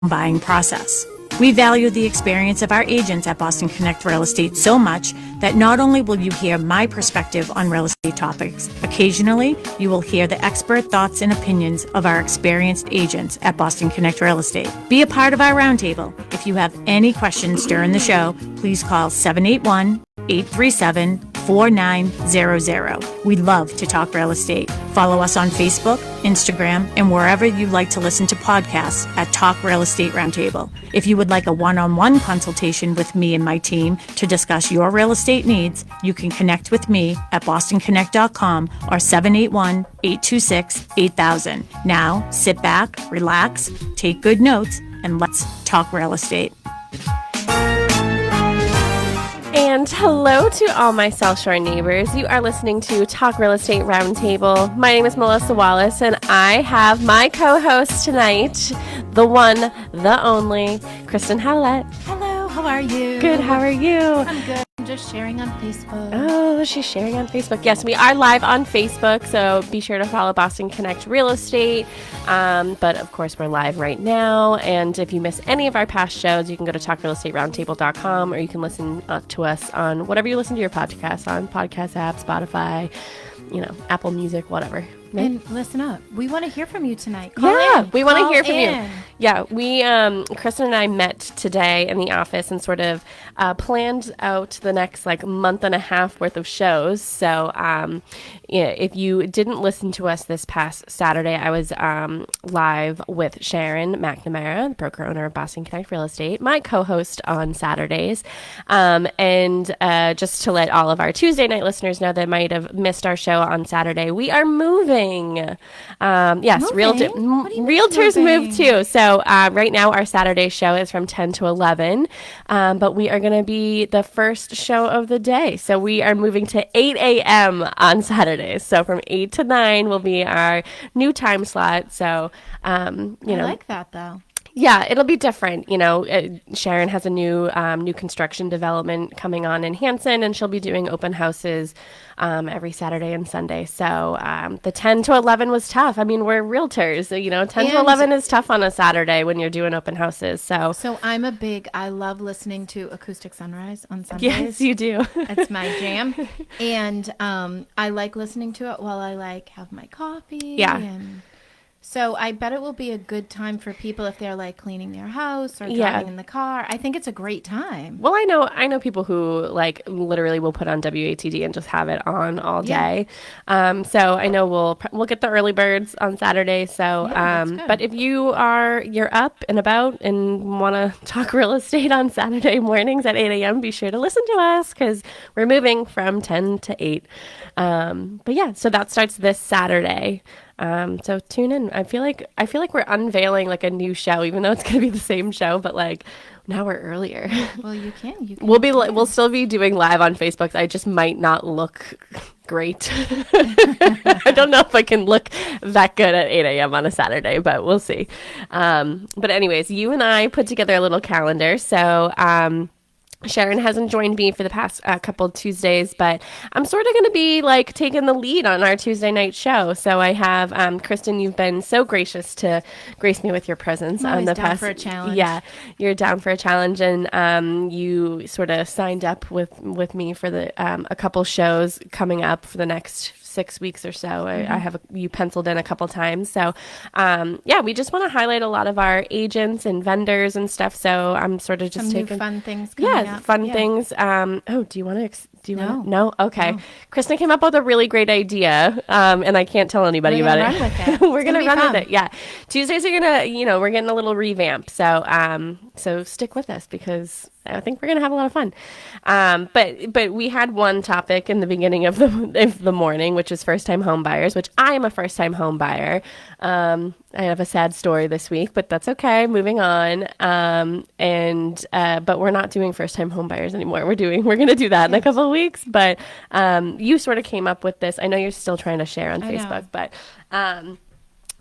buying process. We value the experience of our agents at Boston Connect Real Estate so much that not only will you hear my perspective on real estate topics, occasionally you will hear the expert thoughts and opinions of our experienced agents at Boston Connect Real Estate. Be a part of our roundtable. If you have any questions during the show, please call 781-837-4900. We love to talk real estate. Follow us on Facebook, Instagram, and wherever you like to listen to podcasts at Talk Real Estate Roundtable. If you would like a one-on-one consultation with me and my team to discuss your real estate needs, you can connect with me at bostonconnect.com or 781-826-8000. Now, sit back, relax, take good notes, and let's talk real estate. And hello to all my South Shore neighbors. You are listening to Talk Real Estate Roundtable. My name is Melissa Wallace, and I have my co-host tonight, the one, the only, Kristen Howlett. Hello, how are you? Good, how are you? I'm good. I'm just sharing on Facebook. Oh, she's sharing on Facebook. Yes, we are live on Facebook, so be sure to follow Boston Connect Real Estate. But of course, we're live right now. And if you miss any of our past shows, you can go to talkrealestateroundtable.com, or you can listen to us on whatever you listen to your podcasts on, podcast app, Spotify, Apple Music, whatever. And listen up. We want to hear from you tonight. We want to hear from you. Yeah, we, Kristen and I met today in the office and sort of planned out the next month and a half worth of shows. So if you didn't listen to us this past Saturday, I was live with Sharon McNamara, the broker owner of Boston Connect Real Estate, my co-host on Saturdays. And just to let all of our Tuesday night listeners know that might have missed our show on Saturday, we are moving. Yes, realtors move too. So right now our Saturday show is from 10 to 11, but we are going to be the first show of the day. So we are moving to 8 a.m. on Saturdays. So from 8 to 9 will be our new time slot. So, I like that though. Yeah, it'll be different. Sharon has a new construction development coming on in Hanson, and she'll be doing open houses every Saturday and Sunday. So the 10 to 11 was tough. I mean, we're realtors. So, 10 to 11 is tough on a Saturday when you're doing open houses. So I love listening to Acoustic Sunrise on Sundays. Yes, you do. It's my jam. And I like listening to it while I have my coffee. Yeah. So I bet it will be a good time for people if they're cleaning their house or driving in the car. I think it's a great time. Well, I know people who literally will put on WATD and just have it on all day. So I know we'll get the early birds on Saturday. So, but if you're up and about and want to talk real estate on Saturday mornings at 8 a.m., be sure to listen to us because we're moving from 10 to 8. But yeah, so that starts this Saturday. So tune in. I feel like we're unveiling a new show, even though it's going to be the same show, but now we're earlier. Well, you can. We'll still be doing live on Facebook. I just might not look great. I don't know if I can look that good at 8 a.m. on a Saturday, but we'll see. But anyways, you and I put together a little calendar. So, Sharon hasn't joined me for the past couple of Tuesdays, but I'm sort of going to be taking the lead on our Tuesday night show. So I have Kristen. You've been so gracious to grace me with your presence on the past. For a challenge. Yeah, you're down for a challenge, and you sort of signed up with me for the a couple shows coming up for the next 6 weeks or so. I have you penciled in a couple times. So, we just want to highlight a lot of our agents and vendors and stuff. So I'm sort of just taking new fun things. Things. Do you want to? No? Okay. No. Kristen came up with a really great idea, and I can't tell anybody about it. We're going to run with it. Yeah. Tuesdays are going to, we're getting a little revamp. So stick with us because I think we're going to have a lot of fun. But we had one topic in the beginning of the morning, which is first-time home buyers, which I am a first-time home buyer. I have a sad story this week, but that's okay. Moving on. But we're not doing first-time home buyers anymore. We're going to do that in a couple of weeks. But you sort of came up with this. I know you're still trying to share on Facebook, but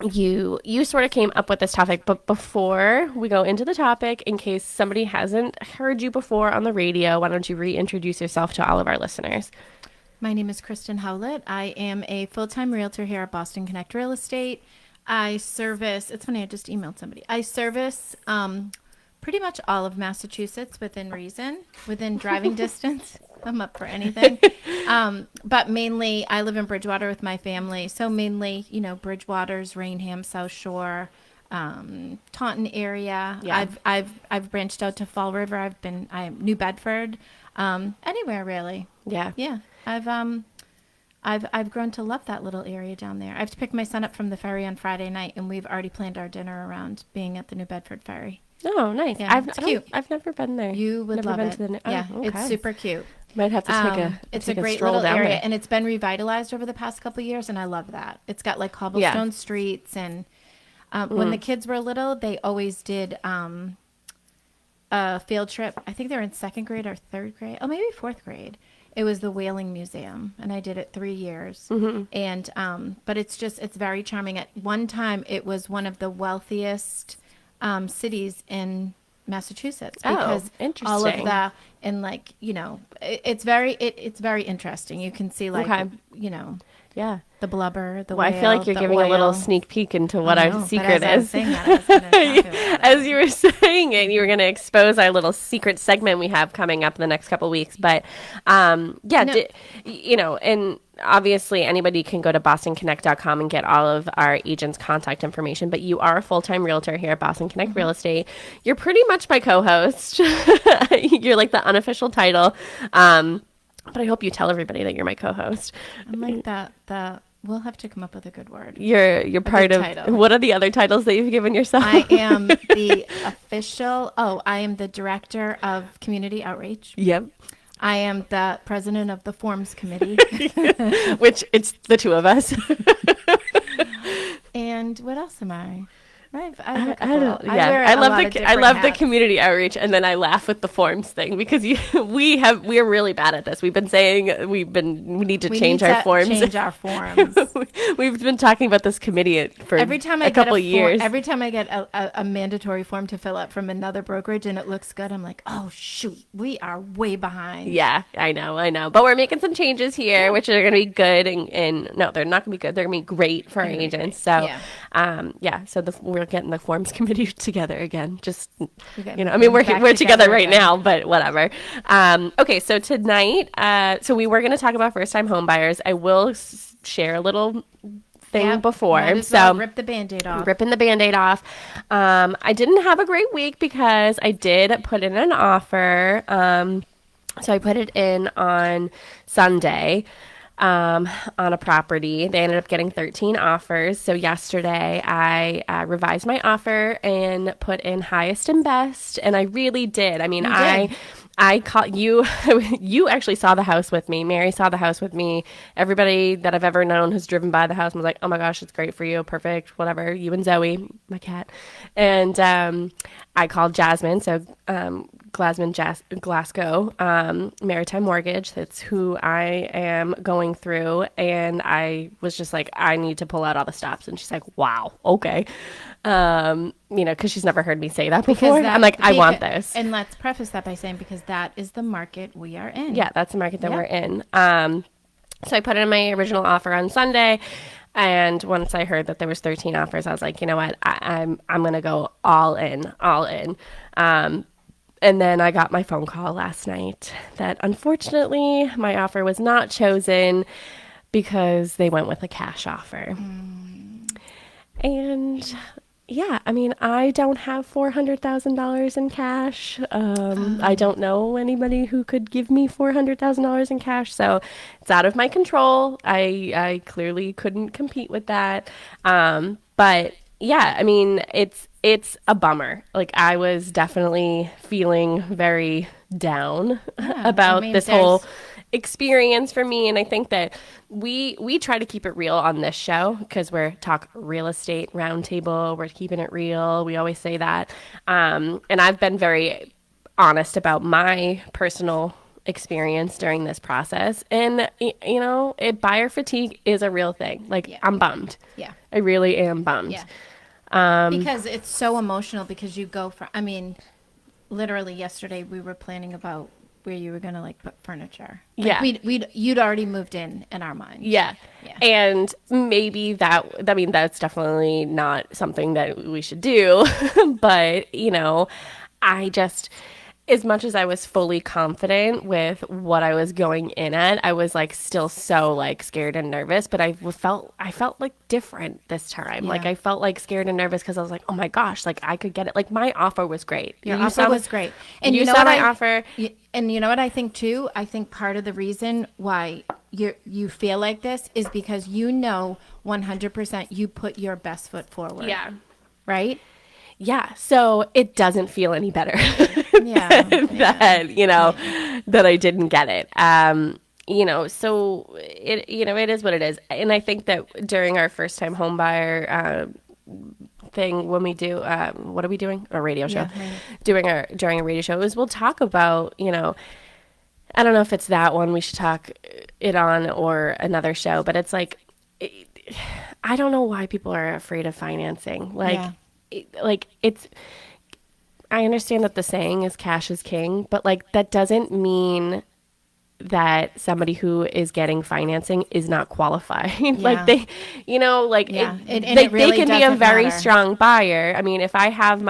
you sort of came up with this topic. But before we go into the topic, in case somebody hasn't heard you before on the radio, why don't you reintroduce yourself to all of our listeners? My name is Kristen Howlett. I am a full-time realtor here at Boston Connect Real Estate. I service, it's funny, I just emailed somebody. I service pretty much all of Massachusetts within reason, within driving distance. I'm up for anything. But mainly, I live in Bridgewater with my family. So mainly, Bridgewater's, Rainham, South Shore, Taunton area. Yeah. I've branched out to Fall River. I'm New Bedford, anywhere really. Yeah. Yeah. I've grown to love that little area down there. I have to pick my son up from the ferry on Friday night, and we've already planned our dinner around being at the New Bedford ferry. Oh, nice. Yeah, it's cute. I've never been there. You would never love been it. To the, yeah, okay. it's super cute. Might have to It's a take great stroll little down area, there. and it's been revitalized over the past couple of years, and I love that. It's got like cobblestone streets, and when the kids were little, they always did a field trip. I think they were in 2nd grade or 3rd grade. Oh, maybe 4th grade. It was the Whaling Museum, and I did it 3 years. And but it's very charming. At one time, it was one of the wealthiest cities in Massachusetts because interesting. all of the it's very interesting. You can see Yeah. the blubber, the Well, whale, I feel like you're the giving oil. a little sneak peek into what our secret is. As As you were saying it, you were going to expose our little secret segment we have coming up in the next couple of weeks. But and obviously anybody can go to bostonconnect.com and get all of our agents' contact information. But you are a full-time realtor here at Boston Connect Real Estate. You're pretty much my co-host. You're like the unofficial title. But I hope you tell everybody that you're my co-host. I'm like that. We'll have to come up with a good word. You're part of. title. What are the other titles that you've given yourself? I am the official. I am the director of community outreach. Yep. I am the president of the forms committee. Which it's the two of us. And what else am I? I love the community outreach, and then I laugh with the forms thing because we're really bad at this. We've been saying we need to change our forms. Change our forms. We've been talking about this committee for a couple years. Every time I get a mandatory form to fill out from another brokerage and it looks good, I'm like, oh shoot, we are way behind. Yeah, I know. But we're making some changes here, which are going to be good, and no, they're not going to be good. They're going to be great for our agents. So, we're getting the forms committee together again. Just we're together right now, but whatever. Okay, so tonight, we were going to talk about first-time home buyers. I will share a little thing before. So rip the Band-Aid off. Ripping the Band-Aid off. I didn't have a great week because I did put in an offer. So I put it in on Sunday. On a property. They ended up getting 13 offers. So yesterday I revised my offer and put in highest and best. And I really did. I mean, I caught you. You actually saw the house with me. Mary saw the house with me. Everybody that I've ever known has driven by the house and was like, oh my gosh, it's great for you. Perfect. Whatever. You and Zoe, my cat. And I called Jasmine. So Glasgow Maritime Mortgage. That's who I am going through. And I was just like, I need to pull out all the stops. And she's like, wow, okay. Because she's never heard me say that before. I'm like, I want this. And let's preface that by saying, because that is the market we are in. Yeah, that's the market that we're in. So I put in my original offer on Sunday. And once I heard that there was 13 offers, I was like, you know what? I'm going to go all in. And then I got my phone call last night that unfortunately my offer was not chosen because they went with a cash offer. And yeah, I mean, I don't have $400,000 in cash. I don't know anybody who could give me $400,000 in cash. So it's out of my control. I clearly couldn't compete with that. But yeah, I mean, it's a bummer. Like, I was definitely feeling very down about this whole experience for me. And I think that we try to keep it real on this show because we're talk real estate roundtable. We're keeping it real. We always say that. And I've been very honest about my personal experience during this process. And, buyer fatigue is a real thing. Like, I'm bummed. Yeah. I really am bummed. Yeah. Because it's so emotional because you go from, literally yesterday we were planning about, where you were going to like put furniture. Yeah. You'd already moved in our mind. Yeah. And maybe that's definitely not something that we should do. But, I just, as much as I was fully confident with what I was going in at, I was like still so like scared and nervous, but I felt like different this time. Yeah. Like I felt like scared and nervous because I was like, oh my gosh, like I could get it. Like my offer was great. Your offer was great. And you saw my offer. And you know what I think too? I think part of the reason why you feel like this is because 100% you put your best foot forward. Yeah. Right? Yeah, so it doesn't feel any better that I didn't get it. So it is what it is. And I think that during our first time home buyer thing, when we do what are we doing? A radio show. Yeah, right. During a radio show is we'll talk about, I don't know if it's that one we should talk it on or another show, but it's like I don't know why people are afraid of financing. I understand that the saying is cash is king, but like that doesn't mean that somebody who is getting financing is not qualified. Like they, they can be a very strong buyer. I mean, if I have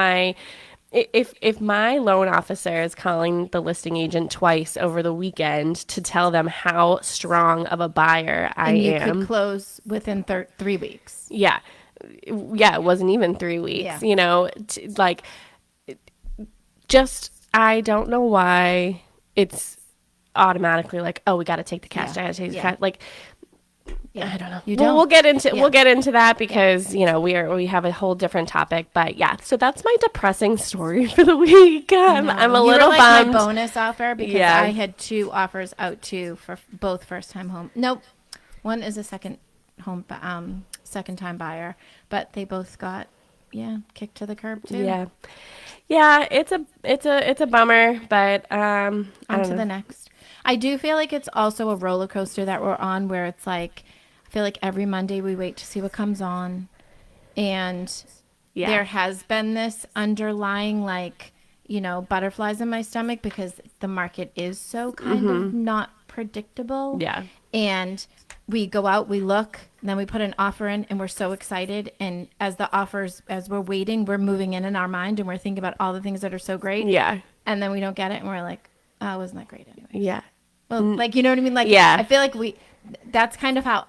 if my loan officer is calling the listing agent twice over the weekend to tell them how strong of a buyer I am. And you could close within 3 weeks. Yeah. Yeah, it wasn't even 3 weeks, I don't know why it's automatically like, oh, we got to take the cash. I got to take the cash. Like, I don't know. We'll get into that because, we have a whole different topic, but so that's my depressing story for the week. I'm a little bummed. My bonus offer because I had 2 offers out too for both first time home. Nope. One is a second time buyer, but they both got kicked to the curb too. It's a bummer, but on to the next. I do feel like it's also a roller coaster that we're on where it's like I feel like every Monday we wait to see what comes on, and there has been this underlying butterflies in my stomach because the market is so kind of not predictable. And we go out, we look, and then we put an offer in, and we're so excited. And as we're waiting, we're moving in our mind, and we're thinking about all the things that are so great. And then we don't get it, and we're like, oh, it wasn't that great anyway. Well, you know what I mean? I feel like that's kind of how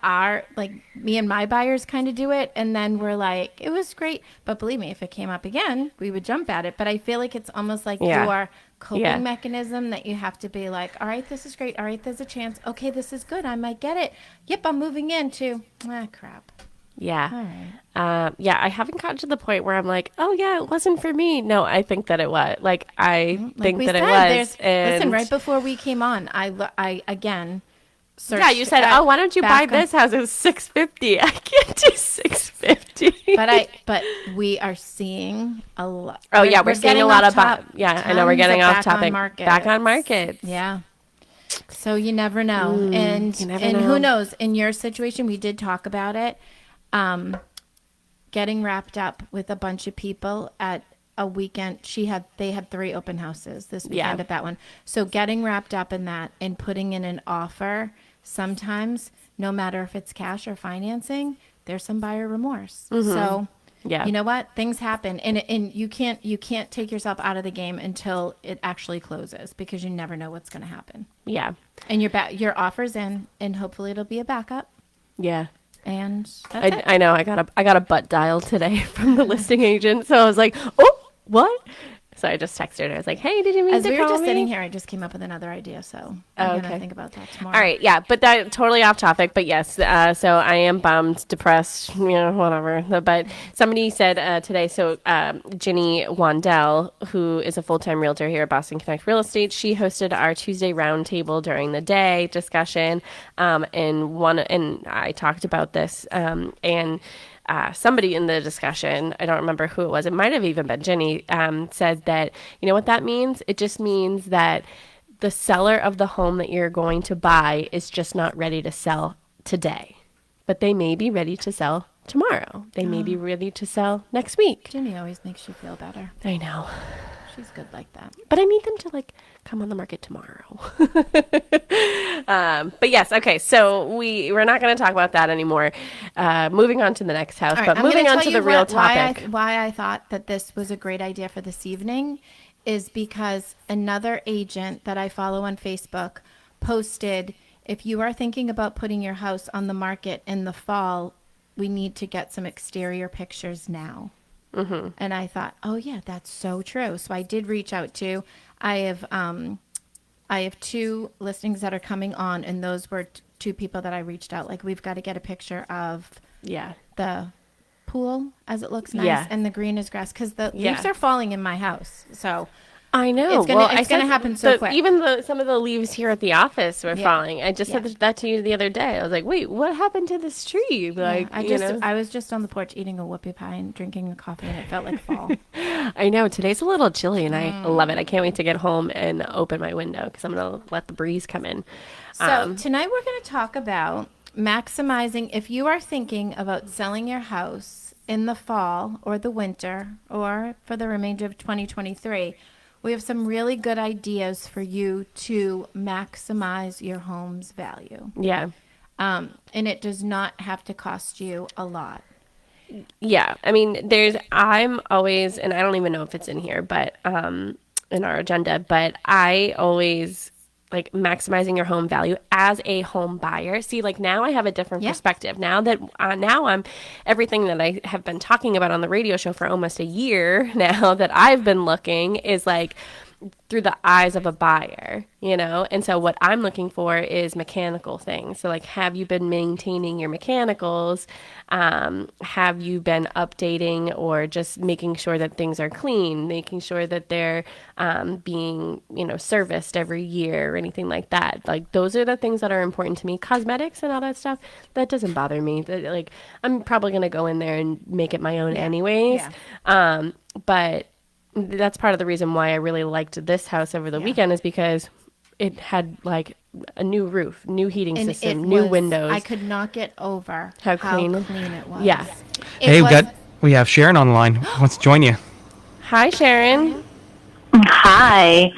me and my buyers kind of do it. And then we're like, it was great. But believe me, if it came up again, we would jump at it. But I feel like it's almost like your coping mechanism that you have to be like, all right, this is great. All right, there's a chance. Okay, this is good. I might get it. Yep, I'm moving into, crap. All right. I haven't gotten to the point where I'm like, oh yeah, it wasn't for me. No, I think that it was. I think that it was. Listen, right before we came on, I again searched. Yeah, you said, oh, why don't you buy this house? It was $650. I can't do $650. But we are seeing a lot. Oh yeah, we're seeing a lot of. I know we're getting off topic. Back on market. Yeah. So you never know, and who knows? In your situation, we did talk about it. Getting wrapped up with a bunch of people at a weekend. They had 3 open houses this weekend at that one. So getting wrapped up in that and putting in an offer, sometimes no matter if it's cash or financing, there's some buyer remorse. So you know what? Things happen, and you can't take yourself out of the game until it actually closes because you never know what's going to happen. Yeah. And your offer's in, and hopefully it'll be a backup. Yeah. And I know I got a butt dial today from the listing agent, so I was like, oh, what? So I just texted her. I was like, hey, did you mean to call me? As we were just sitting here, I just came up with another idea, so I'm going to think about that tomorrow. All right, yeah, but that totally off topic, but yes, so I am bummed, depressed, whatever. But somebody said today, so Ginny Wandell, who is a full-time realtor here at Boston Connect Real Estate, she hosted our Tuesday Roundtable during the day discussion, and I talked about this, and somebody in the discussion, I don't remember who it was, it might have even been Jenny, said that, you know what that means? It just means that the seller of the home that you're going to buy is just not ready to sell today, but they may be ready to sell tomorrow. They may be ready to sell next week. Jenny always makes you feel better. I know. She's good like that. But I need them to like come on the market tomorrow. But yes, okay. So we're not going to talk about that anymore. Moving on to the next house, but moving on to the real topic. Why I thought that this was a great idea for this evening is because another agent that I follow on Facebook posted, if you are thinking about putting your house on the market in the fall, we need to get some exterior pictures now. Mm-hmm. And I thought, oh yeah, that's so true. So I did reach out to, I have 2 listings that are coming on, and those were 2 people that I reached out. Like, we've got to get a picture of the pool as it looks nice, and the green is grass, because the leaves are falling in my house. So I know. It's gonna happen so quick. Even some of the leaves here at the office were falling. I just said that to you the other day. I was like, "Wait, what happened to this tree?" Like, I was just on the porch eating a whoopie pie and drinking a coffee, and it felt like fall. I know. Today's a little chilly, and I love it. I can't wait to get home and open my window because I'm gonna let the breeze come in. So tonight we're gonna talk about maximizing. If you are thinking about selling your house in the fall or the winter or for the remainder of 2023. We have some really good ideas for you to maximize your home's value. Yeah. And it does not have to cost you a lot. Yeah. I mean, I'm always, and I don't even know if it's in here, but in our agenda, but I always like maximizing your home value as a home buyer. See, like now I have a different perspective. Now that now I'm everything that I have been talking about on the radio show for almost a year now that I've been looking is like through the eyes of a buyer, And so what I'm looking for is mechanical things. So like, have you been maintaining your mechanicals? Have you been updating or just making sure that things are clean, making sure that they're being, serviced every year or anything like that? Like, those are the things that are important to me. Cosmetics and all that stuff, that doesn't bother me. Like, I'm probably going to go in there and make it my own anyways. Yeah. But that's part of the reason why I really liked this house over the weekend is because it had like a new roof, new heating system, new windows. I could not get over how clean it was. Yeah. Hey, we have Sharon on the line. Let's join you. Hi, Sharon. Hi.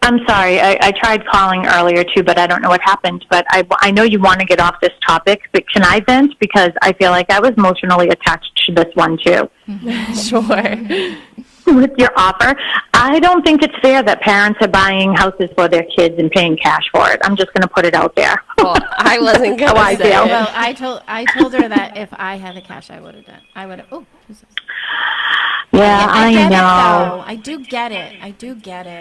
I'm sorry. I tried calling earlier too, but I don't know what happened. But I know you want to get off this topic, but can I vent? Because I feel like I was emotionally attached to this one too. Sure. With your offer, I don't think it's fair that parents are buying houses for their kids and paying cash for it. I'm just going to put it out there. Well, I wasn't going to say it. Well, I told her that if I had the cash, I would have done. I would have. Oh, Jesus. Yeah, I know. I do get it. I get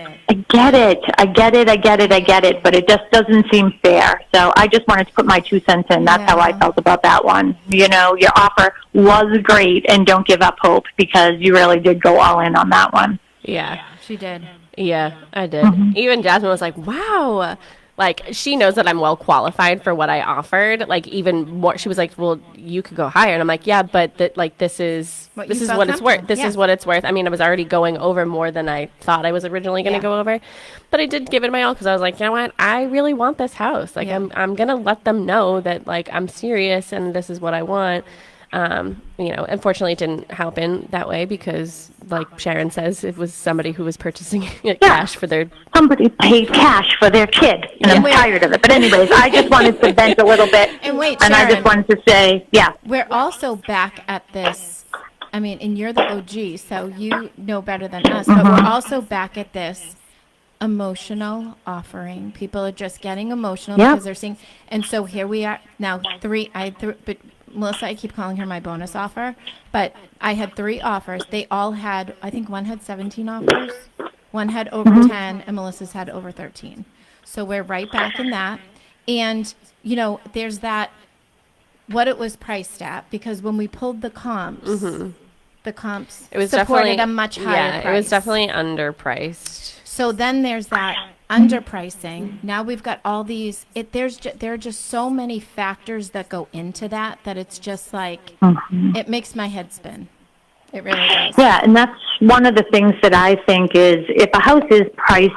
it, but it just doesn't seem fair. So I just wanted to put my 2 cents in. That's how I felt about that one. Your offer was great, and don't give up hope because you really did go all in on that one. Yeah. She did. Yeah, I did. Mm-hmm. Even Jasmine was like, wow. Like, she knows that I'm well qualified for what I offered. Like, even more, she was like, well, you could go higher. And I'm like, yeah, but this is what it's worth. This is what it's worth. I mean, I was already going over more than I thought I was originally going to go over. But I did give it my all because I was like, you know what? I really want this house. Like, I'm going to let them know that, like, I'm serious and this is what I want. Unfortunately, it didn't happen that way because, like Sharon says, it was somebody who was purchasing cash for their... Somebody paid cash for their kid, and I'm tired of it. But anyways, I just wanted to vent a little bit. And wait, Sharon, I just wanted to say, we're also back at this. I mean, and you're the OG, so you know better than us, but we're also back at this emotional offering. People are just getting emotional because they're seeing... And so here we are now, but Melissa, I keep calling her my bonus offer, but I had 3 offers. They all had, I think one had 17 offers, one had over 10, and Melissa's had over 13. So we're right back in that. And, there's that, what it was priced at, because when we pulled the comps, it was supported a much higher price. It was definitely underpriced. So then there's that underpricing. Now we've got all these. There are just so many factors that go into that it's just like it makes my head spin. It really does. Yeah, and that's one of the things that I think is if a house is priced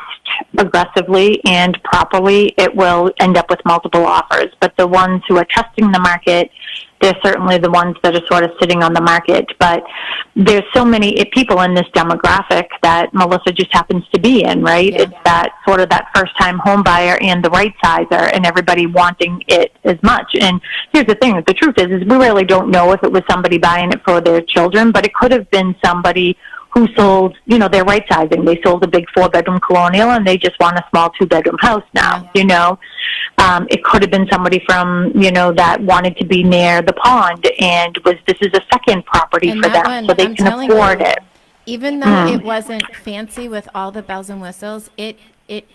aggressively and properly, it will end up with multiple offers. But the ones who are testing the market, they're certainly the ones that are sort of sitting on the market. But there's so many people in this demographic that Melissa just happens to be in, right? Yeah. It's that sort of that first-time home buyer and the right sizer, and everybody wanting it as much. And here's the thing: the truth is we really don't know if it was somebody buying it for their children, but it could have been somebody who sold, they're right sizing. They sold a big 4-bedroom colonial and they just want a small 2-bedroom house now, It could have been somebody from, that wanted to be near the pond and this is a second property And for that them, one, so they I'm can telling afford you, it. Even though it wasn't fancy with all the bells and whistles, it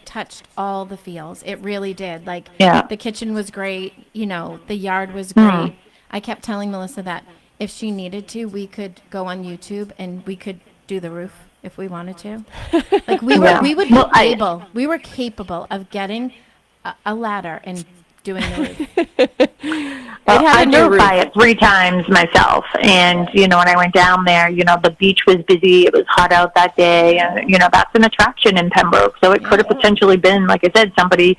touched all the feels. It really did. Like, the kitchen was great. The yard was great. I kept telling Melissa that if she needed to, we could go on YouTube and we could do the roof if we wanted to. Like we were capable of getting a ladder and doing the roof. I drove by it 3 times myself, and when I went down there, the beach was busy. It was hot out that day, and that's an attraction in Pembroke. So it could have potentially been, like I said, somebody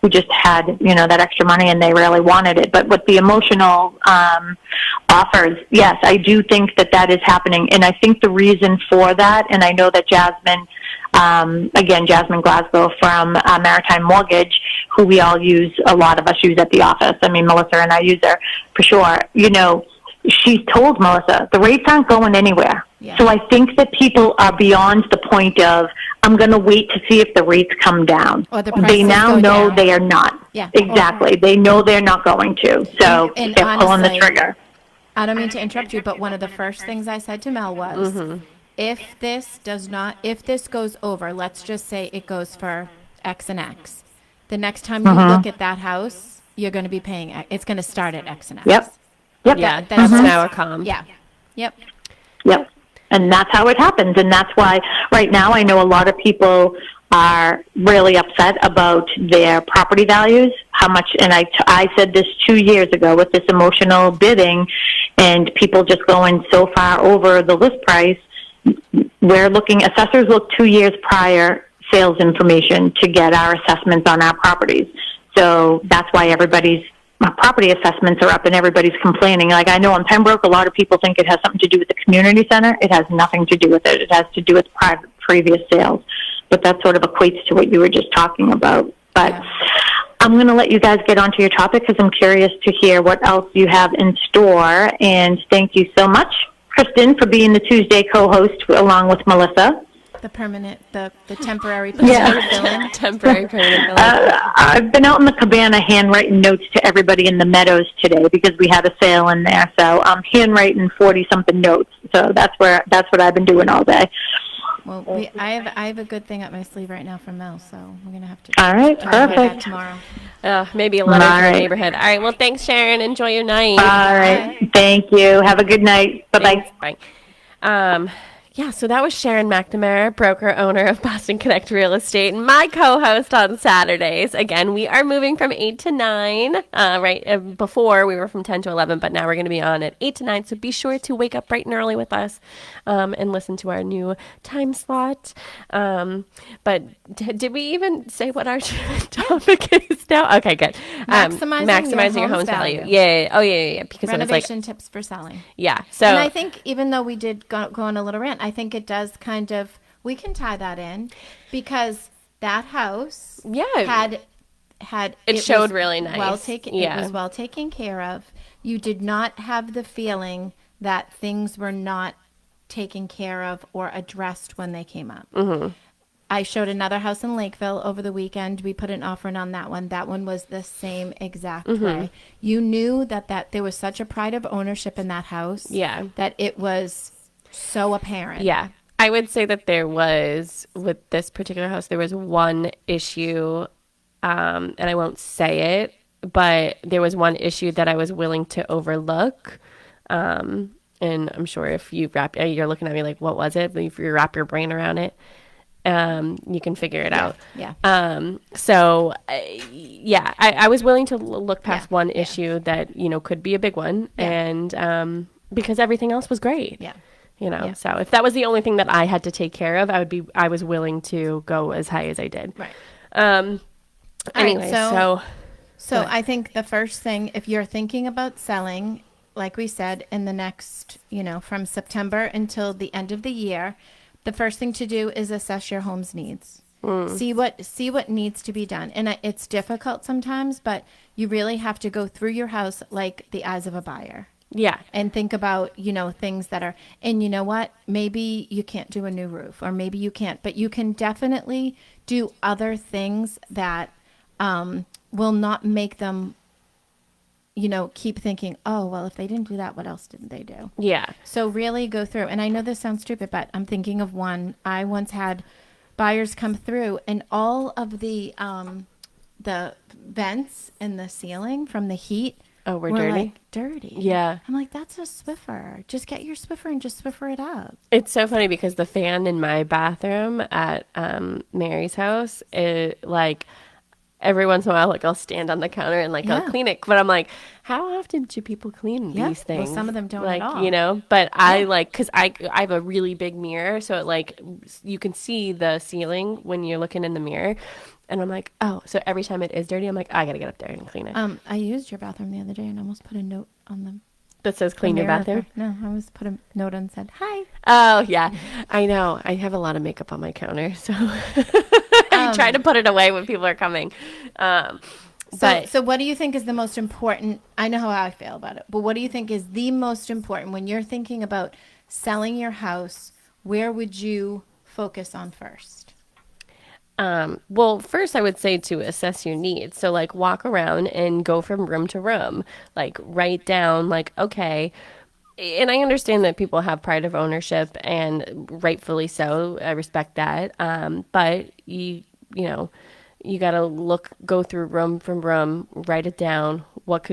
who just had that extra money and they really wanted it. But with the emotional offers, yes, I do think that is happening, and I think the reason for that, and I know that Jasmine Glasgow from Maritime Mortgage, who we all use, a lot of us use at the office. I mean, Melissa and I use her for sure. She's told Melissa, the rates aren't going anywhere. Yeah. So I think that people are beyond the point of, I'm going to wait to see if the rates come down. Or they now know down. They are not. Yeah. Exactly. They know they're not going to. So and they're honestly, pulling the trigger. I don't mean to interrupt you, but one of the first things I said to Mel was, if this goes over, let's just say it goes for X and X, the next time you look at that house, you're going to be paying, it's going to start at X and X. Yep. Yeah, that's now a calm. Yeah. Yep. And that's how it happens. And that's why right now I know a lot of people are really upset about their property values, how much, and I said this 2 years ago with this emotional bidding and people just going so far over the list price. Assessors look 2 years prior sales information to get our assessments on our properties. So that's why everybody's property assessments are up and everybody's complaining. Like, I know in Pembroke, a lot of people think it has something to do with the community center. It has nothing to do with it. It has to do with previous sales. But that sort of equates to what you were just talking about. But I'm going to let you guys get onto your topic because I'm curious to hear what else you have in store. And thank you so much, Kristen, for being the Tuesday co-host along with Melissa. The temporary fill-in. Temporary permanent fill-in. I've been out in the cabana handwriting notes to everybody in the meadows today because we had a sale in there. So I'm handwriting 40-something notes. So that's what I've been doing all day. Well, I have a good thing up my sleeve right now from Mel, so we're gonna have to. All right, talk about that perfect. tomorrow. Maybe a letter to the neighborhood. All right. Well, thanks, Sharon. Enjoy your night. All right. Thank you. Have a good night. Bye-bye. Bye. So that was Sharon McNamara, broker owner of Boston Connect Real Estate, and my co-host on Saturdays. Again, we are moving from 8 to 9. Before we were from 10 to 11, but now we're going to be on at 8 to 9. So be sure to wake up bright and early with us and listen to our new time slot. But did we even say what our topic is now? Okay, good. Maximizing your home's value. Yeah. Oh, yeah. Because renovation tips for selling. Yeah. So, and I think even though we did go on a little rant, I think it does kind of, we can tie that in because that house had it showed really nice. It was well taken care of. You did not have the feeling that things were not taken care of or addressed when they came up. Mm-hmm. I showed another house in Lakeville over the weekend. We put an offer in on that one. That one was the same exact way. You knew that there was such a pride of ownership in that house. Yeah. That it was so apparent. Yeah. I would say that there was, with this particular house, there was one issue, and I won't say it, but there was one issue that I was willing to overlook. And I'm sure if you're looking at me like, what was it? But if you wrap your brain around it, you can figure it out. Yeah. I was willing to look past one issue that, could be a big one. Yeah. And, because everything else was great. Yeah. You know, so if that was the only thing that I had to take care of, I was willing to go as high as I did. Right. Anyway, so I think the first thing, if you're thinking about selling, like we said, in the next, from September until the end of the year, the first thing to do is assess your home's needs. See what needs to be done. And it's difficult sometimes, but you really have to go through your house like the eyes of a buyer. Yeah. And think about, things that are, and you know what? Maybe you can't do a new roof, or maybe you can't, but you can definitely do other things that will not make them, keep thinking, oh, well, if they didn't do that, what else didn't they do? Yeah. So really go through. And I know this sounds stupid, but I'm thinking of one. I once had buyers come through, and all of the vents in the ceiling from the heat were dirty. like dirty. Yeah. I'm like, that's a Swiffer. Just get your Swiffer and just Swiffer it up. It's so funny because the fan in my bathroom at Mary's house, every once in a while, I'll stand on the counter and I'll clean it. But I'm like, how often do people clean these things? Well, some of them don't at all. But because I have a really big mirror, so you can see the ceiling when you're looking in the mirror. And I'm like, oh, so every time it is dirty, I'm like, I got to get up there and clean it. I used your bathroom the other day and almost put a note on them. That says clean your bathroom? No, I almost put a note on and said, hi. Oh, yeah. I know. I have a lot of makeup on my counter, so I try to put it away when people are coming. So what do you think is the most important? I know how I feel about it, but what do you think is the most important when you're thinking about selling your house? Where would you focus on first? Well, first I would say to assess your needs. So walk around and go from room to room, write down okay. And I understand that people have pride of ownership, and rightfully so. I respect that. But you got to go through room from room, write it down. What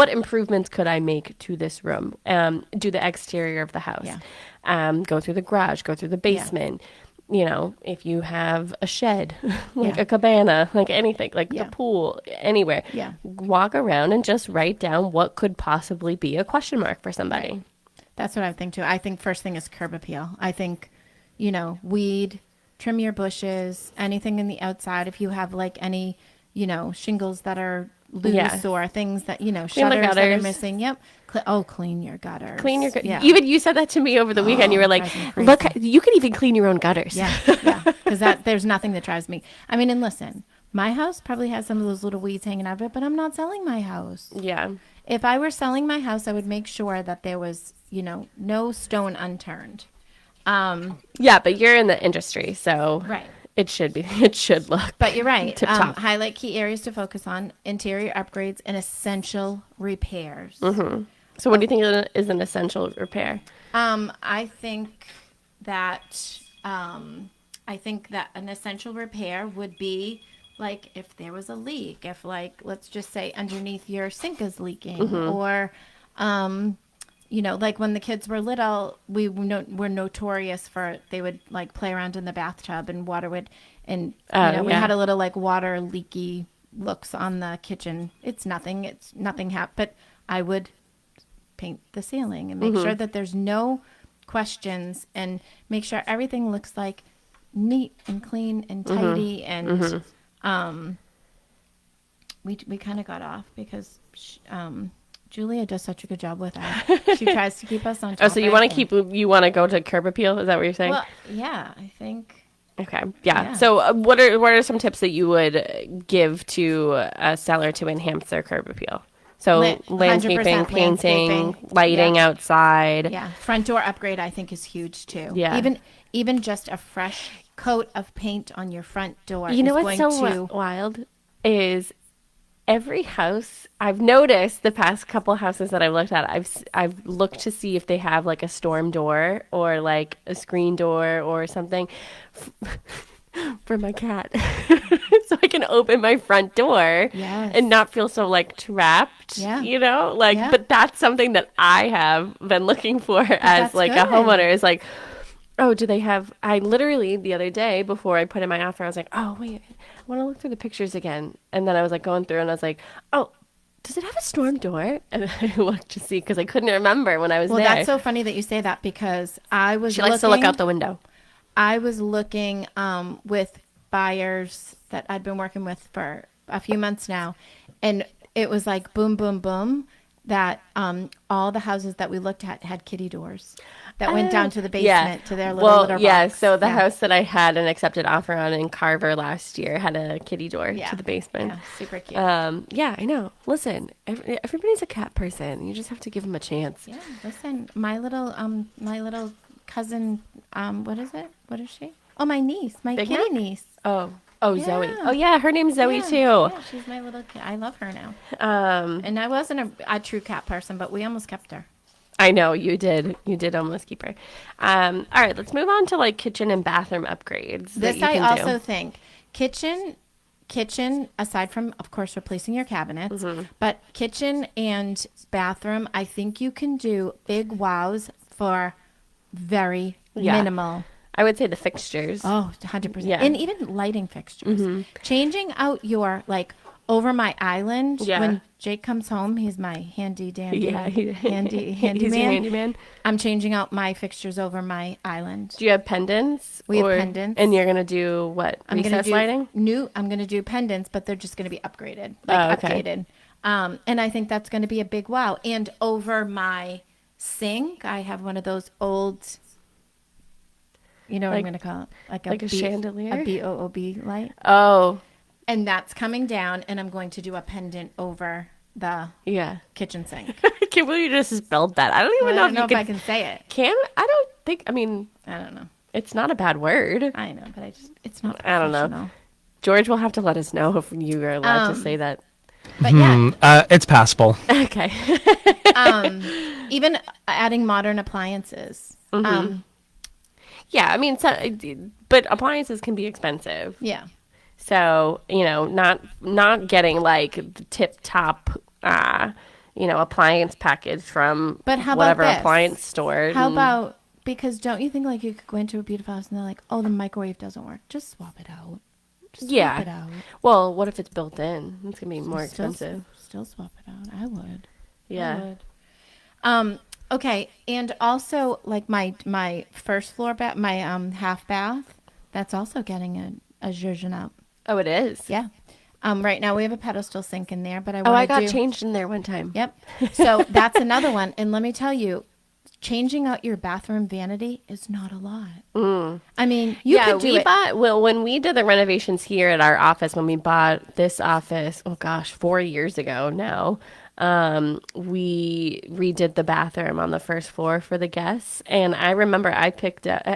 improvements could I make to this room? Do the exterior of the house. Yeah. Go through the garage, go through the basement. Yeah. If you have a shed, a cabana, anything, the pool, anywhere, walk around and just write down what could possibly be a question mark for somebody. Right. That's what I think too. I think first thing is curb appeal. I think, weed, trim your bushes, anything in the outside. If you have any, shingles that are loose or things that, shutters that are missing. Yep. Clean your gutters. Clean your gutters. Yeah. Even you said that to me over the weekend. You were like, look, you can even clean your own gutters. Yeah. Because there's nothing that drives me. I mean, and listen, my house probably has some of those little weeds hanging out of it, but I'm not selling my house. Yeah. If I were selling my house, I would make sure that there was, no stone unturned. Yeah, but you're in the industry, so right. It should look. But you're right. Highlight key areas to focus on: interior upgrades and essential repairs. Mm-hmm. So what do you think is an essential repair? I think that an essential repair would be if there was a leak, if let's just say underneath your sink is leaking, or when the kids were little, we were notorious for they would play around in the bathtub and water would, and we had a little water leaky looks on the kitchen. It's nothing but I would paint the ceiling and make sure that there's no questions, and make sure everything looks neat and clean and tidy. And we kind of got off because Julia does such a good job with that. She tries to keep us on topic. Oh, so you want to go to curb appeal? Is that what you're saying? Well, yeah, I think. Okay. Yeah. So what are some tips that you would give to a seller to enhance their curb appeal? So landscaping, painting, lighting outside. Yeah. Front door upgrade, I think, is huge too. Yeah. Even just a fresh coat of paint on your front door. You know what's so wild is every house I've noticed the past couple houses that I've looked at, I've looked to see if they have a storm door or a screen door or something for my cat. So I can open my front door and not feel so trapped, but that's something that I have been looking for as a homeowner is oh, do they have, I literally the other day before I put in my offer, I was like, oh wait, I want to look through the pictures again. And then I was going through and I was like, oh, does it have a storm door? And I looked to see because I couldn't remember when I was Well, there. that's so funny that you say that because I was She likes to look out the window. I was looking with buyers that I'd been working with for a few months now, and it was like boom, boom, boom, that all the houses that we looked at had kitty doors that went down to the basement to their little litter box. So the house that I had an accepted offer on in Carver last year had a kitty door to the basement. Yeah, super cute. Yeah, I know. Listen, everybody's a cat person. You just have to give them a chance. Yeah, listen, my little cousin, what is it? What is she? Oh, my niece, my Big kitty Mac? niece. Oh, Yeah. Zoe. Oh, yeah, her name's Zoe too. Yeah, she's my little kid. I love her now. Um, And I wasn't a true cat person, but we almost kept her. I know you did. You did almost keep her. All right, let's move on to like kitchen and bathroom upgrades. This I also think kitchen, aside from of course replacing your cabinets, but kitchen and bathroom, I think you can do big wows for very minimal. I would say the fixtures. Oh, 100%. Yeah. And even lighting fixtures. Changing out your, like, over my island. Yeah. When Jake comes home, he's my handy dandy. Yeah, handy he's your handyman. I'm changing out my fixtures over my island. Do you have pendants? We have pendants. And you're gonna do what? Recessed lighting? I'm gonna do pendants, but they're just gonna be upgraded, like updated. And I think that's gonna be a big wow. And over my sink, I have one of those old. You know what I'm going to call it? Like a chandelier? A BOOB light. Oh. And that's coming down, and I'm going to do a pendant over the kitchen sink. I can't believe you just spelled that. I don't even know if I can say it. I don't think, I don't know. It's not a bad word. I know, but it's not I don't know. George will have to let us know if you are allowed to say that. But yeah. It's passable. Okay. Even adding modern appliances. Yeah, but appliances can be expensive. Yeah. So, not getting like the tip top, appliance package from whatever appliance store. How about, because don't you think like you could go into a beautiful house and they're like, oh, the microwave doesn't work. Just swap it out. Swap it out. Well, what if it's built in? It's going to be more expensive. Still swap it out. I would. Yeah. I would. Okay, and also like my first floor bath, my half bath, that's also getting a zhuzhen up. Oh, it is. Yeah. Right now we have a pedestal sink in there, but I got changed in there one time. Yep. So that's another one, and let me tell you, changing out your bathroom vanity is not a lot. I mean, you could do it. When we did the renovations here at our office, when we bought this office, 4 years ago now. We redid the bathroom on the first floor for the guests, and I remember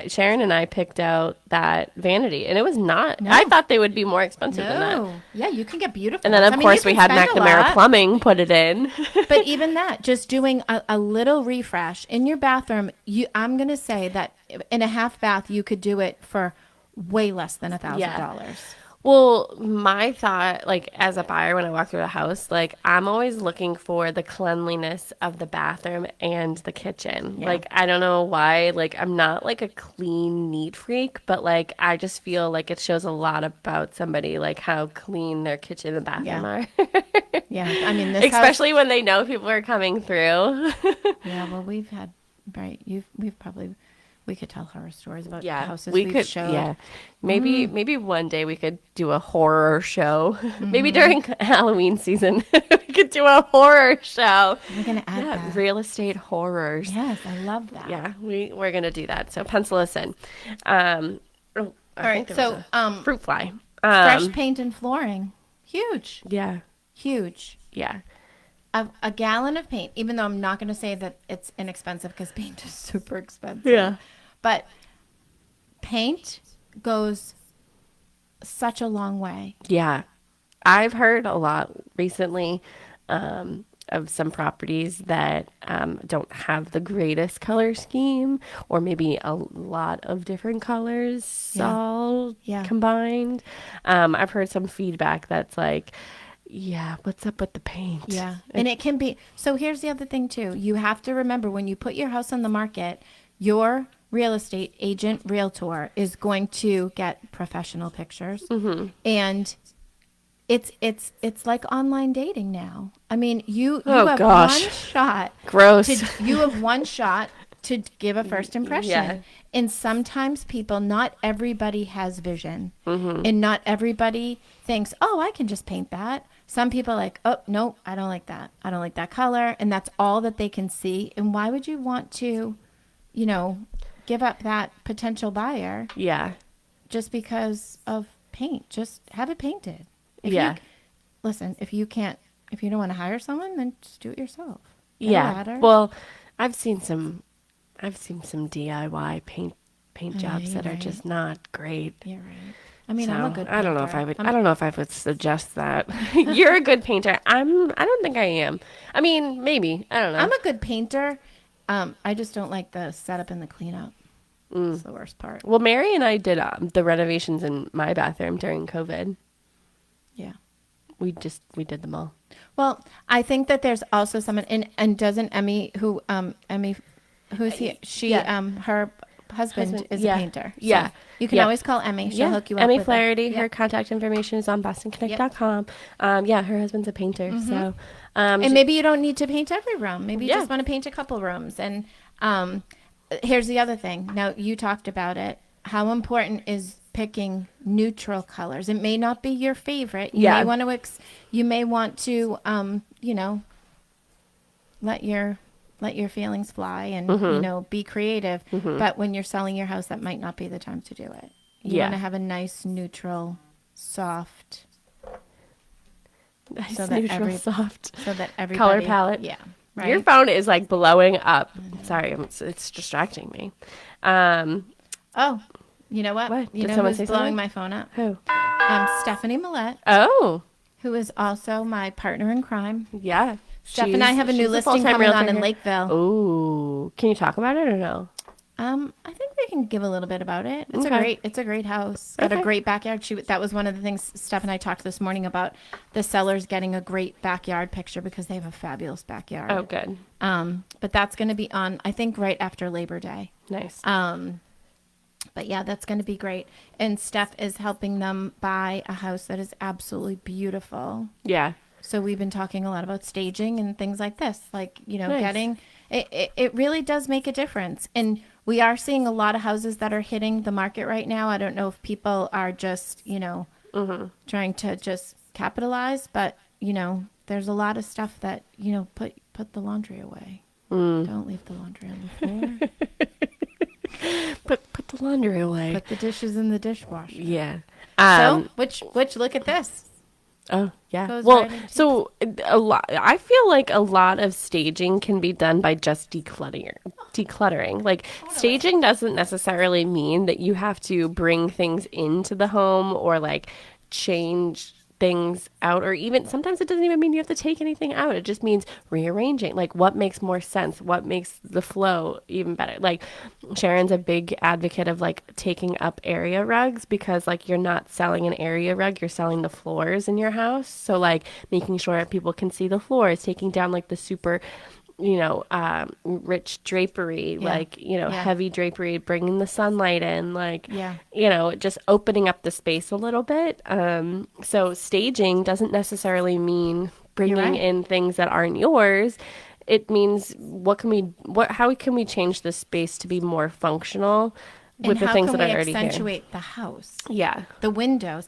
Sharon and I picked out that vanity, and it was not. I thought they would be more expensive than that. Yeah, you can get beautiful. And then of course we had McNamara Plumbing put it in. But even that, just doing a little refresh in your bathroom, I'm gonna say that in a half bath you could do it for way less than $1,000. Well, my thought, like as a buyer, when I walk through the house, like I'm always looking for the cleanliness of the bathroom and the kitchen. Yeah. Like, I don't know why, like I'm not like a clean, neat freak, but like I just feel like it shows a lot about somebody, like how clean their kitchen and bathroom are. Yeah, I mean, especially when they know people are coming through. Yeah, well, we've had, we could tell horror stories about houses we could showed. Yeah, maybe one day we could do a horror show. Maybe during Halloween season we could do a horror show. We're gonna add that. Real estate horrors. Yes, I love that. Yeah, we're gonna do that. So pencil us in. All right, so fruit fly. Fresh paint and flooring, huge. Yeah, huge. Yeah. A gallon of paint, even though I'm not going to say that it's inexpensive because paint is super expensive. Yeah. But paint goes such a long way. Yeah. I've heard a lot recently of some properties that don't have the greatest color scheme, or maybe a lot of different colors all combined. I've heard some feedback that's like, yeah, what's up with the paint? Yeah. And it can be. So here's the other thing, too. You have to remember when you put your house on the market, your real estate agent, Realtor, is going to get professional pictures. And it's like online dating now. I mean, you Oh, have gosh. one shot. Gross. You have one shot to give a first impression. Yeah. And sometimes people, not everybody has vision. Mm-hmm. And not everybody thinks, oh, I can just paint that. Some people are like, oh, no, I don't like that. I don't like that color. And that's all that they can see. And why would you want to, give up that potential buyer Yeah. just because of paint? Just have it painted. Listen, if you don't want to hire someone, then just do it yourself. Get a Yeah. ladder. Well, I've seen some DIY paint jobs that are right. just not great. You're right. I mean, So, I'm a good painter. I don't know if I would suggest that. You're a good painter. I don't think I am. I mean, maybe. I don't know. I'm a good painter. I just don't like the setup and the cleanup. That's the worst part. Well, Mary and I did the renovations in my bathroom during COVID. Yeah. We did them all. Well, I think that there's also someone, and doesn't Emmy, who's he? She, her husband is a painter. So Yeah. you can always call Emmy. She'll hook you up. Emmy with Flaherty. it. Her contact information is on BostonConnect.com. Her husband's a painter. Mm-hmm. So, And maybe you don't need to paint every room. Maybe you Yeah. just want to paint a couple rooms. And here's the other thing. Now, you talked about it. How important is picking neutral colors? It may not be your favorite. You may want to let your feelings fly and be creative. But when you're selling your house, that might not be the time to do it. You want to have a nice neutral, soft, soft so that everybody color palette. Yeah. Right? Your phone is like blowing up. Sorry, it's distracting me. Oh, you know what? What? You Did know someone who's say blowing something? my phone up? Who? Stephanie Millette, Oh, who is also my partner in crime. yeah. Steph and I have a new listing full-time coming on realtor in here. Lakeville. Ooh, can you talk about it or no? I think we can give a little bit about it. Okay. It's a great house. Got Okay. a great backyard. That was one of the things Steph and I talked this morning about, the sellers getting a great backyard picture because they have a fabulous backyard. Oh, good. But that's going to be on, I think, right after Labor Day. Nice. But yeah, that's going to be great. And Steph is helping them buy a house that is absolutely beautiful. Yeah. So we've been talking a lot about staging and things like this, like, Nice. getting it really does make a difference. And we are seeing a lot of houses that are hitting the market right now. I don't know if people are just, trying to just capitalize, but, there's a lot of stuff that, put the laundry away. Don't leave the laundry on the floor. Put the laundry away. Put the dishes in the dishwasher. Yeah. So, which look at this. Oh, yeah. Goes Well, right into- so I feel like a lot of staging can be done by just decluttering. Like, staging doesn't necessarily mean that you have to bring things into the home or like change things out, or even sometimes it doesn't even mean you have to take anything out. It just means rearranging, like what makes more sense, what makes the flow even better. Like, Sharon's a big advocate of like taking up area rugs, because like you're not selling an area rug, you're selling the floors in your house. So like making sure people can see the floors, taking down like the super rich drapery, heavy drapery, bringing the sunlight in, just opening up the space a little bit. So staging doesn't necessarily mean bringing in things that aren't yours. It means how can we change the space to be more functional with the things that are already here? Accentuate the house. Yeah. The windows,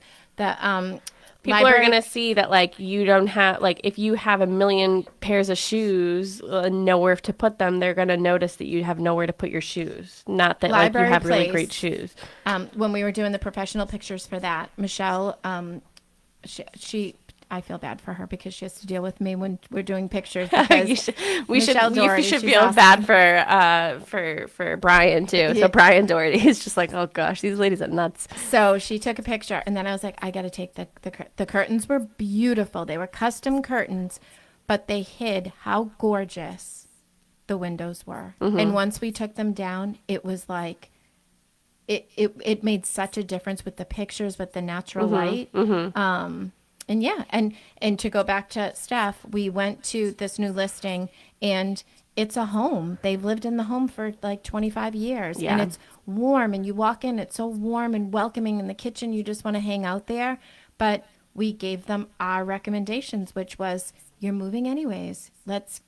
People are going to see that, like, you don't have, like, if you have a million pairs of shoes and nowhere to put them, they're going to notice that you have nowhere to put your shoes. Not that, like, you have really great shoes. When we were doing the professional pictures for that, Michelle, she I feel bad for her because she has to deal with me when we're doing pictures. You should feel awesome. bad for Brian too. Yeah. So Brian Doherty is just like, oh gosh, these ladies are nuts. So she took a picture, and then I was like, I got to take the curtains were beautiful. They were custom curtains, but they hid how gorgeous the windows were. Mm-hmm. And once we took them down, it was like it made such a difference with the pictures, with the natural light. Mm-hmm. And yeah, and to go back to Steph, we went to this new listing, and it's a home. They've lived in the home for like 25 years, and it's warm, and you walk in, it's so warm and welcoming in the kitchen. You just want to hang out there. But we gave them our recommendations, which was, you're moving anyways. Let's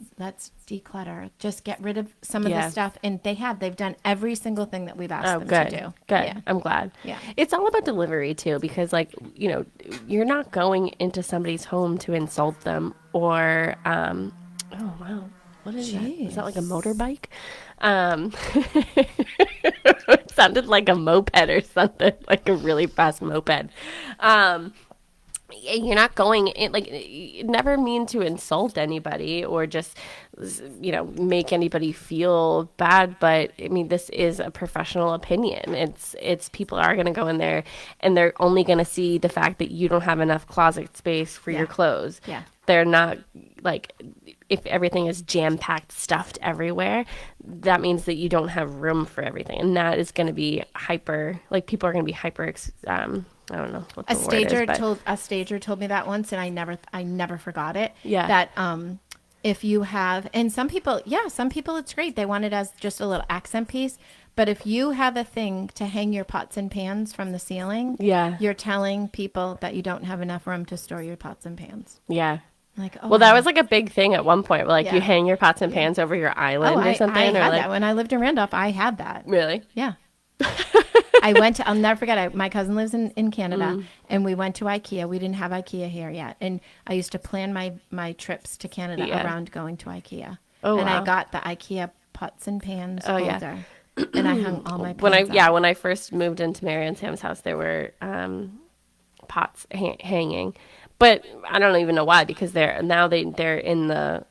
declutter. Just get rid of some of the stuff. And they've done every single thing that we've asked them good. to do. Good. Yeah. I'm glad. Yeah. It's all about delivery too, because like, you're not going into somebody's home to insult them or, oh wow. What is that? Is that like a motorbike? It sounded like a moped or something, like a really fast moped. You're not going in, like, you never mean to insult anybody or just, make anybody feel bad. But I mean, this is a professional opinion. It's people are going to go in there and they're only going to see the fact that you don't have enough closet space for your clothes. Yeah. They're not like, if everything is jam-packed, stuffed everywhere, that means that you don't have room for everything. And that is going to be people are going to be hyper, I don't know what the a stager told me that once, and I never forgot it. Yeah. That if you have, and some people it's great. They want it as just a little accent piece. But if you have a thing to hang your pots and pans from the ceiling, you're telling people that you don't have enough room to store your pots and pans. Yeah. Like, well, that was like a big thing at one point. Like you hang your pots and pans over your island or something. I had that when I lived in Randolph. I had that. Really? Yeah. I'll never forget. My cousin lives in Canada, and we went to IKEA. We didn't have IKEA here yet, and I used to plan my trips to Canada around going to IKEA. Oh, and I got the IKEA pots and pans holder, and I hung all my pans when I first moved into Mary and Sam's house, there were pots hanging. But I don't even know why, because they're in the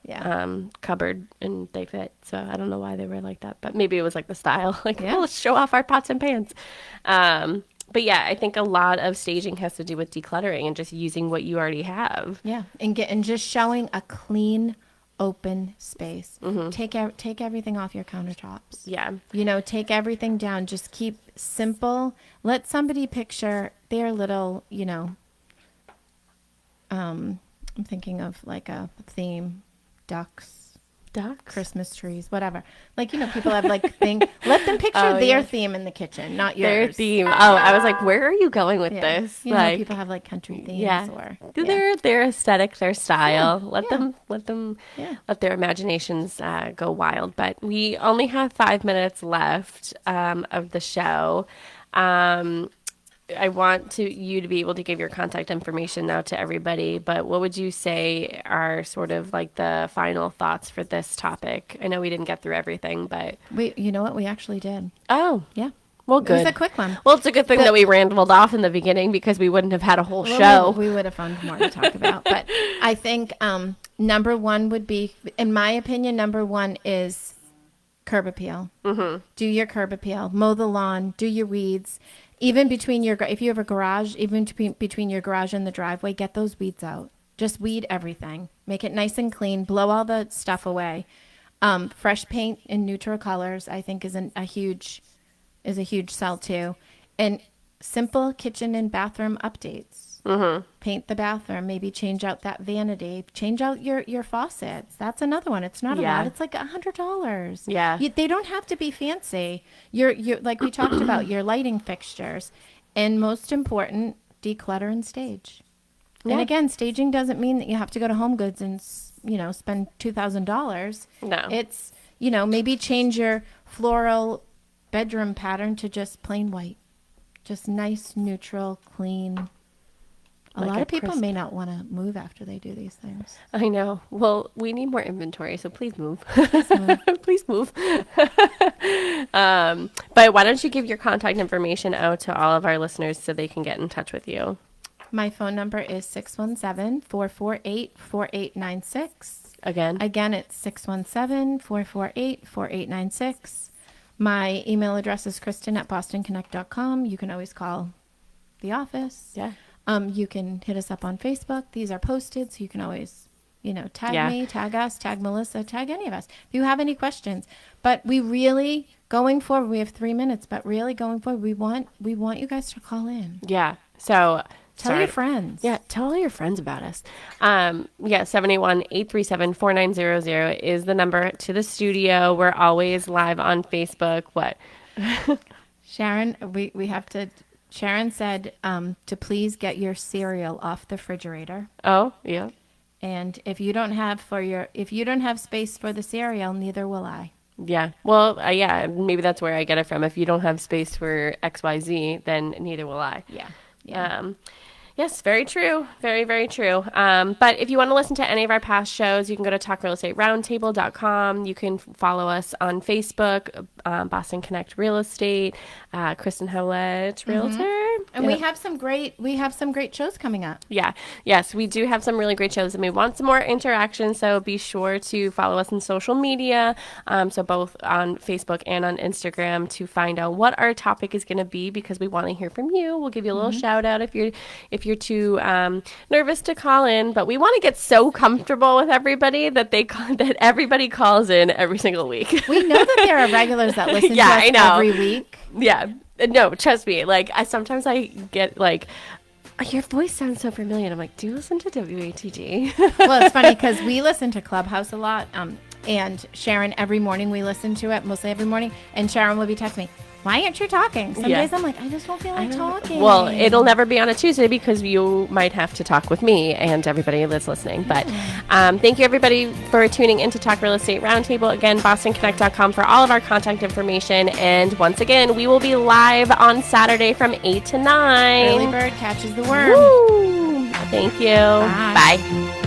cupboard and they fit. So I don't know why they were like that. But maybe it was like the style. Like, let's show off our pots and pans. But yeah, I think a lot of staging has to do with decluttering and just using what you already have. Yeah, and just showing a clean, open space. Mm-hmm. Take everything off your countertops. Yeah. Take everything down. Just keep simple. Let somebody picture their little, I'm thinking of like a theme, ducks, Christmas trees, whatever. Like, people have like thing. Let them picture their theme in the kitchen, not yours. Their theme. Oh, I was like, where are you going with this? People have like country themes or their aesthetic, their style. Let their imaginations go wild. But we only have 5 minutes left of the show. I want you to be able to give your contact information now to everybody, but what would you say are sort of like the final thoughts for this topic? I know we didn't get through everything, but you know what? We actually did. Oh, yeah. Well, good. It was a quick one. Well, it's a good thing that we rambled off in the beginning, because we wouldn't have had a whole show. We would have found more to talk about. But I think number one would be, in my opinion, number one is curb appeal. Mm-hmm. Do your curb appeal. Mow the lawn. Do your weeds. Even if you have a garage, even between your garage and the driveway, get those weeds out. Just weed everything. Make it nice and clean. Blow all the stuff away. Fresh paint in neutral colors, I think, is a huge sell too. And simple kitchen and bathroom updates. Mm-hmm. Paint the bathroom. Maybe change out that vanity. Change out your faucets. That's another one. It's not a lot. It's like $100. Yeah. They don't have to be fancy. You're like we talked about, your lighting fixtures. And most important, declutter and stage. Yeah. And again, staging doesn't mean that you have to go to Home Goods and spend $2,000. No. It's maybe change your floral bedroom pattern to just plain white. Just nice, neutral, clean. A lot of people may not want to move after they do these things. I know. Well, we need more inventory, so please move. Please move. But why don't you give your contact information out to all of our listeners so they can get in touch with you? My phone number is 617-448-4896. Again, it's 617-448-4896. My email address is kristen@bostonconnect.com. You can always call the office. Yeah. You can hit us up on Facebook. These are posted, so you can always, tag me, tag us, tag Melissa, tag any of us if you have any questions. But we really, going forward, we have 3 minutes, but really going forward, we want you guys to call in. Yeah. So tell your friends. Yeah, tell all your friends about us. 781-837-4900 is the number to the studio. We're always live on Facebook. What? Sharon, we have to Sharon said to please get your cereal off the refrigerator. Oh, yeah. And if you don't have space for the cereal, neither will I. Yeah. Well, yeah, maybe that's where I get it from. If you don't have space for XYZ, then neither will I. Yeah. Yeah. Yes, very true. Very, very true. But if you want to listen to any of our past shows, you can go to talkrealestateroundtable.com. You can follow us on Facebook, Boston Connect Real Estate, Kristen Howlett, Realtor. And we have some great shows coming up. Yeah. Yes, we do have some really great shows, and we want some more interaction. So be sure to follow us on social media. So both on Facebook and on Instagram to find out what our topic is going to be, because we want to hear from you. We'll give you a little shout out if you're too nervous to call in, but we want to get so comfortable with everybody that that everybody calls in every single week. We know that there are regulars that listen to us every week. Yeah. No, trust me. Like, sometimes I get like, your voice sounds so familiar. I'm like, do you listen to WATD? Well, it's funny because we listen to Clubhouse a lot. And Sharon, every morning we listen to it, mostly every morning. And Sharon will be texting me, why aren't you talking? Some days I'm like, I just don't feel like talking. Well, it'll never be on a Tuesday because you might have to talk with me and everybody that's listening. But thank you, everybody, for tuning in to Talk Real Estate Roundtable. Again, bostonconnect.com for all of our contact information. And once again, we will be live on Saturday from 8 to 9. Early bird catches the worm. Woo! Thank you. Bye.